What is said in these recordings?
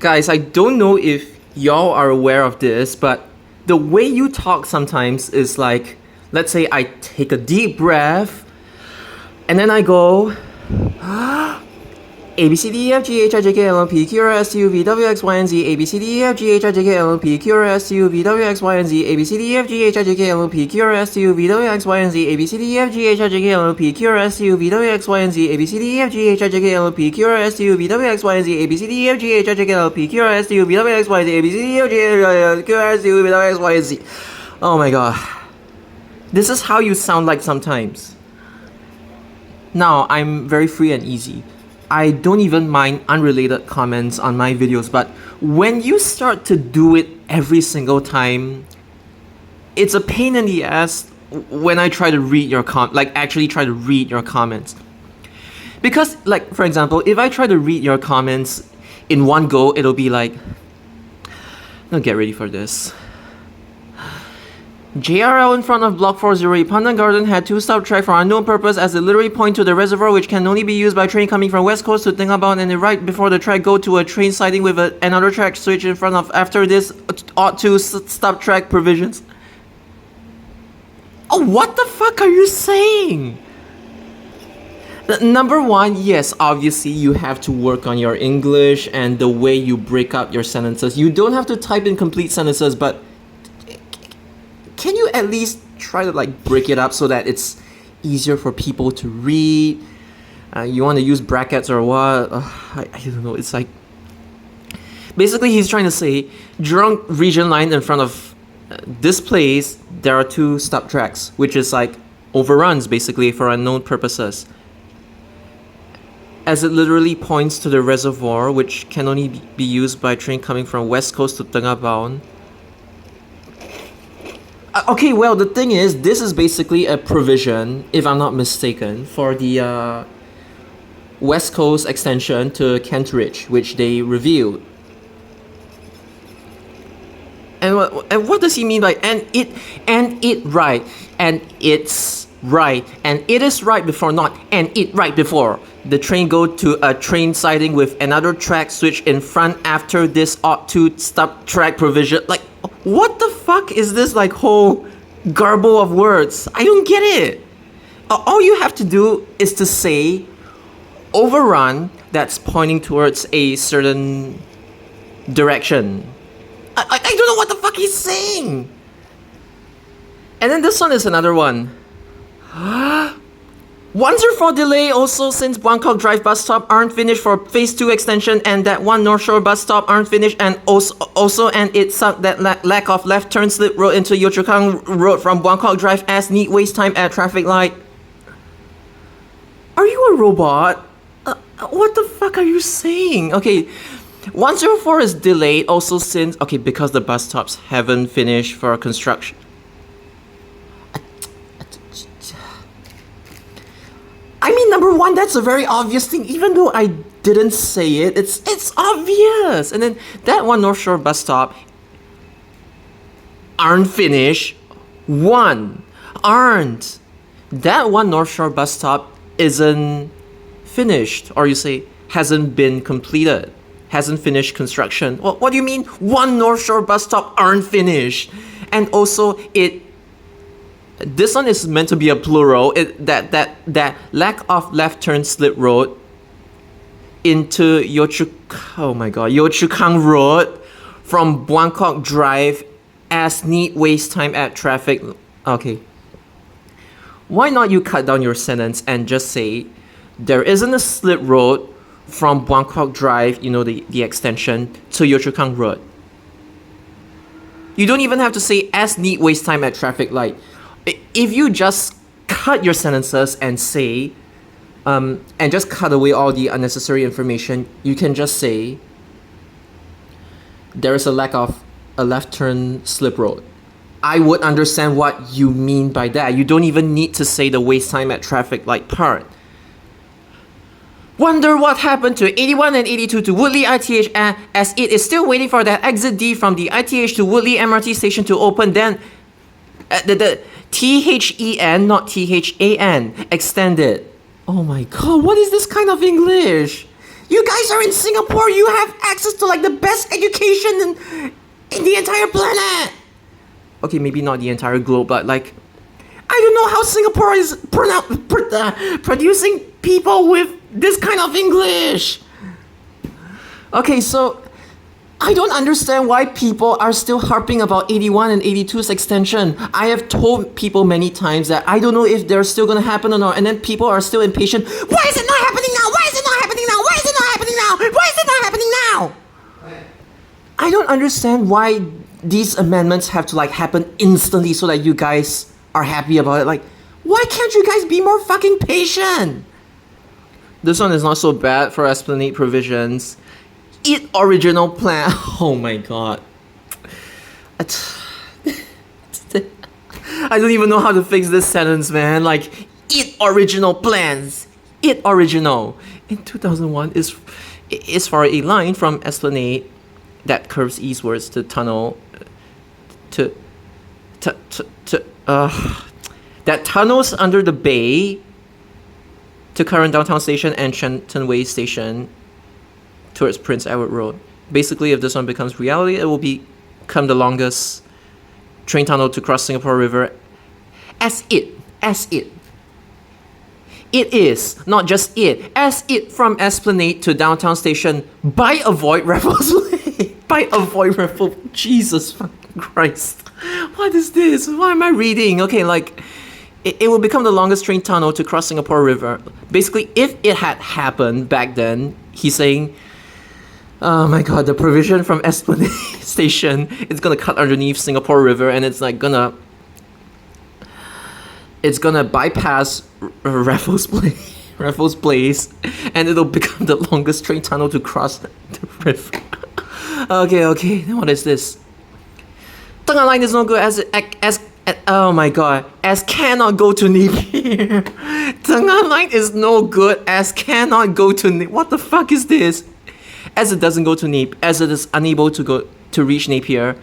Guys, I don't know if y'all are aware of this, but the way you talk sometimes is like, let's say I take a deep breath and then I go A B C D E F G H I J K L M P Q R S T U V W X Y and Z A B C D E F G H I J K L M P Q R S T U V W X Y and Z A B C D E F G H I J K L M P Q R S T U V W X Y and Z A B C D E F G H I J K L M P Q R S T U V W X Y and Z A B C D E F G H I J K L M P Q R S T U V W X Y and Z A B C D E F G H I J K L M P Q R S T U V W X Y and Z A B C D E F G H I J K L M P Q R S T U V W X Y and Z. Oh my god. This is how you sound like sometimes. Now, I'm very free and easy. I don't even mind unrelated comments on my videos, but when you start to do it every single time, it's a pain in the ass when I try to read your actually try to read your comments. Because, like, for example, if I try to read your comments in one go, it'll be like, now get ready for this. JRL in front of Block 408 Pandan Garden had two-stop track for unknown purpose as it literally point to the reservoir which can only be used by train coming from west coast to Tingabang, and right before the track go to a train siding with another track switch in front of after this ought to stop track provisions. Oh, what the fuck are you saying? Number one, yes, obviously you have to work on your English and the way you break up your sentences. You don't have to type in complete sentences, but can you at least try to like break it up so that it's easier for people to read? You want to use brackets or what? I don't know. It's like basically he's trying to say Jurong region line in front of this place there are two stop tracks, which is like overruns basically for unknown purposes, as it literally points to the reservoir which can only be used by train coming from west coast to Tingabang. Okay, well, the thing is, this is basically a provision, if I'm not mistaken, for the West Coast extension to Kent Ridge, which they revealed. And what does he mean by and it right, and it's right, and it is right before not, and it right before the train go to a train siding with another track switch in front after this ought to stop track provision? Like, what the fuck is this like whole garble of words? I don't get it. All you have to do is to say overrun that's pointing towards a certain direction. I don't know what the fuck he's saying. And then this one is another one. 104 delay also since Buangkok Drive bus stop aren't finished for phase 2 extension, and that one North Shore bus stop aren't finished, and also and it sucked that lack of left turn slip road into Yio Chu Kang Road from Buangkok Drive as need waste time at traffic light. Are you a robot? What the fuck are you saying? Okay, 104 is delayed also since, okay, because the bus stops haven't finished for construction. I mean, number one, that's a very obvious thing. Even though I didn't say it, it's obvious. And then that one North Shore bus stop aren't finished. Aren't. That one North Shore bus stop isn't finished, or you say hasn't been completed, hasn't finished construction. Well, what do you mean one North Shore bus stop aren't finished? And also this one is meant to be a plural. That lack of left turn slip road into Yio Chu Kang Road from Buangkok Drive as need waste time at traffic. Okay. Why not you cut down your sentence and just say there isn't a slip road from Buangkok Drive, you know, the extension, to Yio Chu Kang Road. You don't even have to say as need waste time at traffic light. If you just cut your sentences and say, and just cut away all the unnecessary information, you can just say, there is a lack of a left turn slip road. I would understand what you mean by that. You don't even need to say the waste time at traffic light part. Wonder what happened to 81 and 82 to Woodley ITH as it is still waiting for that exit D from the ITH to Woodley MRT station to open, then the THEN, not THAN, extended. Oh my god, what is this kind of English? You guys are in Singapore. You have access to like the best education in the entire planet. Okay, maybe not the entire globe, but like, I don't know how Singapore is producing people with this kind of English. Okay, so I don't understand why people are still harping about 81 and 82's extension. I have told people many times that I don't know if they're still gonna happen or not, and then people are still impatient. Why is it not happening now? Why is it not happening now? Why is it not happening now? Why is it not happening now? I don't understand why these amendments have to like happen instantly so that you guys are happy about it. Like, why can't you guys be more fucking patient? This one is not so bad for Esplanade provisions. Eat original plan. Oh my god. I don't even know how to fix this sentence, man. Like, eat original plans. Eat original. In 2001 is for a line from Esplanade that curves eastwards to tunnel that tunnels under the bay to current downtown station and Shenton Way station towards Prince Edward Road. Basically, if this one becomes reality, it will become the longest train tunnel to cross Singapore River as it is, not just it, as it from Esplanade to downtown station by avoid Raffles Way. By avoid Raffles. Jesus fucking Christ. What is this? Why am I reading? Okay, like, it will become the longest train tunnel to cross Singapore River. Basically, if it had happened back then, he's saying, oh my god, the provision from Esplanade Station is gonna cut underneath Singapore River, and it's like gonna bypass Raffles Place, and it'll become the longest train tunnel to cross the river. Okay, then what is this? Tengah Line is no good as oh my god, as cannot go to Napier. Tengah Line is no good as cannot go to Napier. What the fuck is this? As it doesn't go to Napier, as it is unable to reach Napier,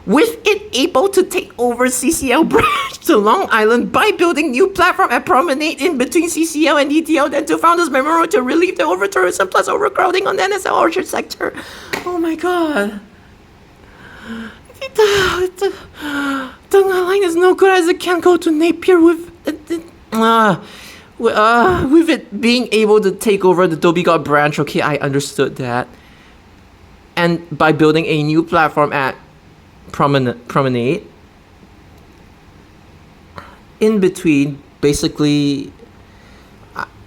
with it able to take over CCL branch to Long Island by building new platform at Promenade in between CCL and ETL, then to Founders Memorial to relieve the over-tourism plus overcrowding on the NSL Orchard sector. Oh my god. Tengah Line is no good as it can't go to Napier with it being able to take over the Dhoby Ghaut branch. Okay, I understood that. And by building a new platform at Promenade in between, basically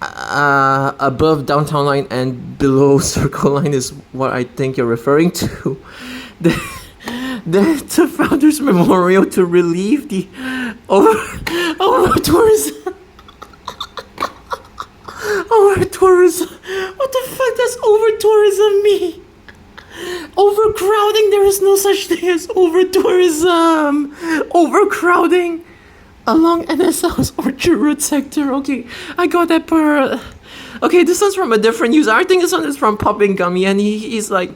above Downtown Line and below Circle Line is what I think you're referring to. The Founders Memorial to relieve the over-tourism. Over-tourism. What the fuck does over-tourism mean? Overcrowding? There is no such thing as over-tourism. Overcrowding along NSL's Orchard Road sector. Okay, I got that part. Okay, this one's from a different user. I think this one is from Popping Gummy, and he's like,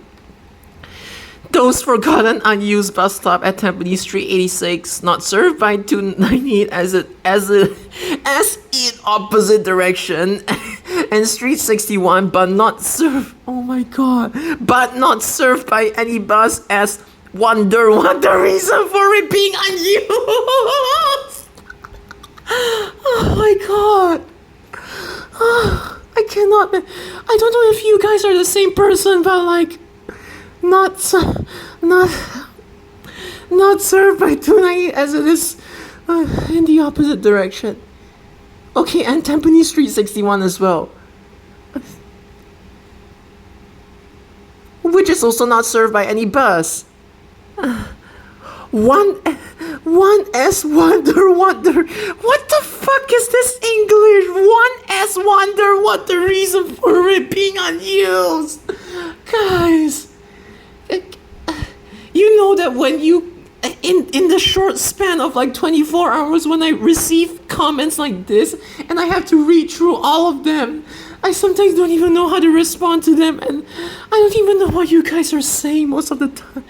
those forgotten unused bus stop at Tampines Street 86, not served by 298 as in opposite direction, and Street 61, but not served. Oh my god! But not served by any bus. As wonder what the reason for it being unused. Oh my god! I cannot. I don't know if you guys are the same person, but like, not served by 298 as it is in the opposite direction. Okay, and Tampines Street 61 as well, which is also not served by any bus. One S wonder what the fuck is this English? 1S wonder what the reason for it being unused. Guys, you know that when you in the short span of like 24 hours, when I receive comments like this and I have to read through all of them, I sometimes don't even know how to respond to them, and I don't even know what you guys are saying most of the time.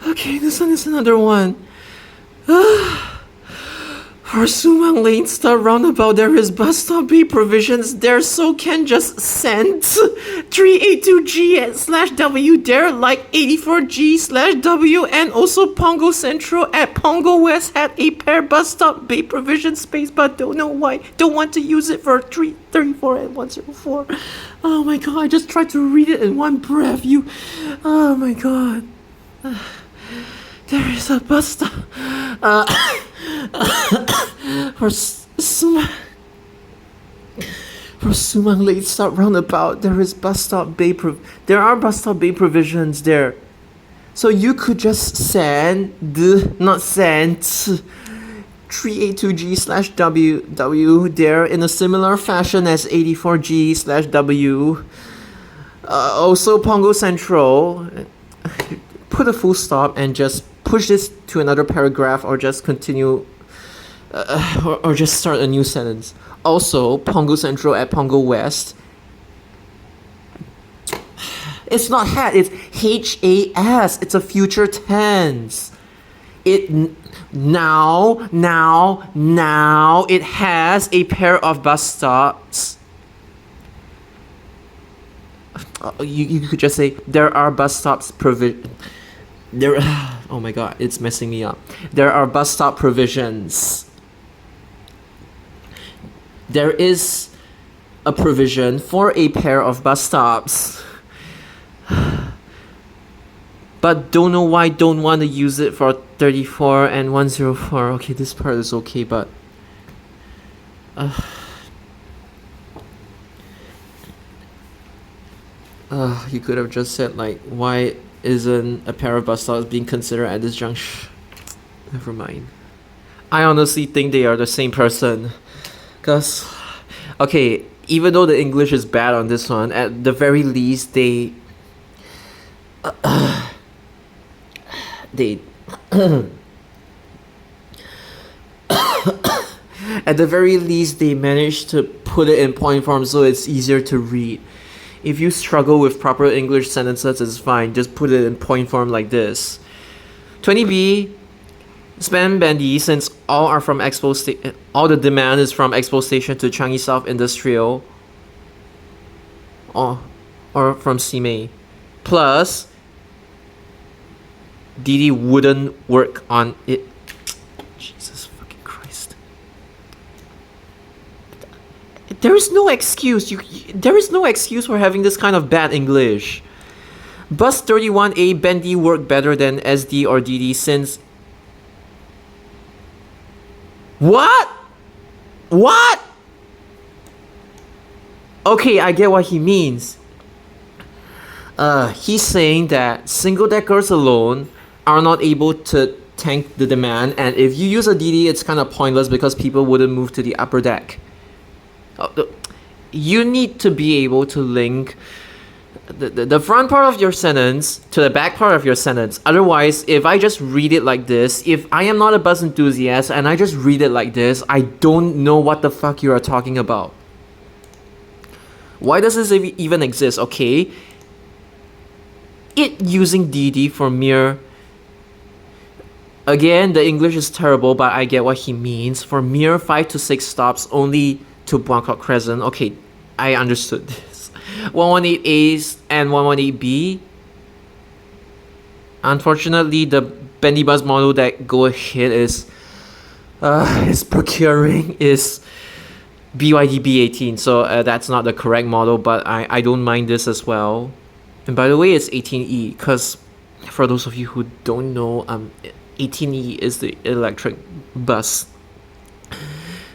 Okay, this one is another one. For Sumang Lane Stop Roundabout, there is bus stop B provisions there, so can just send 382G/W there, like 84G/W, and also Pongo Central at Pongo West had a pair bus stop B provision space, but don't know why. Don't want to use it for 334 and 104. Oh my god, I just tried to read it in one breath. Oh my god. There is a bus stop. For Sumang Lane Stop Roundabout, there is bus stop bay. There are bus stop bay provisions there, so you could just not send 382G/W there in a similar fashion as 84G/W. Also, Pongo Central. Put a full stop and just push this to another paragraph, or just continue. Or just start a new sentence. Also, Pongo Central at Pongo West. It's not had, it's HAS. It's a future tense. Now, it has a pair of bus stops. You could just say, there are bus stops oh my god, it's messing me up. There are bus stop provisions. There is a provision for a pair of bus stops. But don't know why don't want to use it for 34 and 104. Okay, this part is okay, but you could have just said, like, why isn't a pair of bus stops being considered at this junction? Never mind. I honestly think they are the same person. Because, okay, even though the English is bad on this one, at the very least they at the very least they managed to put it in point form so it's easier to read. If you struggle with proper English sentences, it's fine. Just put it in point form like this. 20B, Spam Bandy, since all are from Expo all the demand is from Expo Station to Changi South Industrial, or from Simei. Plus, Didi wouldn't work on it. Jesus fucking Christ. There is no excuse. There is no excuse for having this kind of bad English. Bus 31A Bendy worked better than SD or DD since. What? Okay, I get what he means. He's saying that single deckers alone are not able to tank the demand, and if you use a DD, it's kind of pointless because people wouldn't move to the upper deck. You need to be able to link the front part of your sentence to the back part of your sentence. Otherwise, if I just read it like this, if I am not a bus enthusiast and I just read it like this, I don't know what the fuck you are talking about. Why does this even exist? Okay, it using DD for mere. Again, the English is terrible, but I get what he means. For mere 5 to 6 stops only to Buangkok Crescent. Okay, I understood this. 118As and 118B. Unfortunately, the Bendy Bus model that go ahead is procuring is BYD B18. So that's not the correct model, but I don't mind this as well. And by the way, it's 18E, because for those of you who don't know, 18E is the electric bus.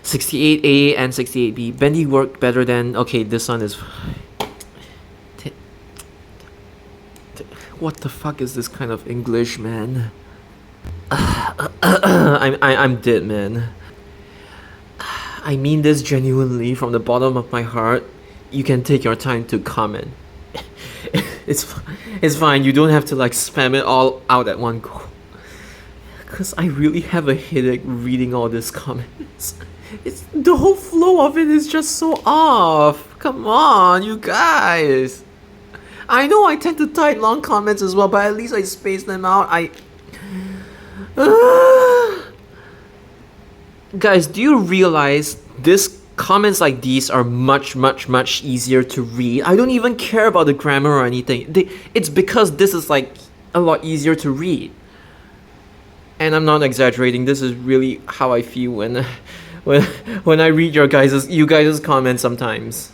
68A and 68B. Bendy worked better than. Okay, this one is. What the fuck is this kind of English, man? I'm dead, man. I mean this genuinely from the bottom of my heart. You can take your time to comment. It's fine. You don't have to like spam it all out at one go. Cause I really have a headache reading all these comments. It's the whole flow of it is just so off. Come on, you guys. I know I tend to type long comments as well, but at least I space them out. Guys, do you realize this comments like these are much easier to read? I don't even care about the grammar or anything. It's because this is like a lot easier to read. And I'm not exaggerating. This is really how I feel when when I read you guys' comments sometimes.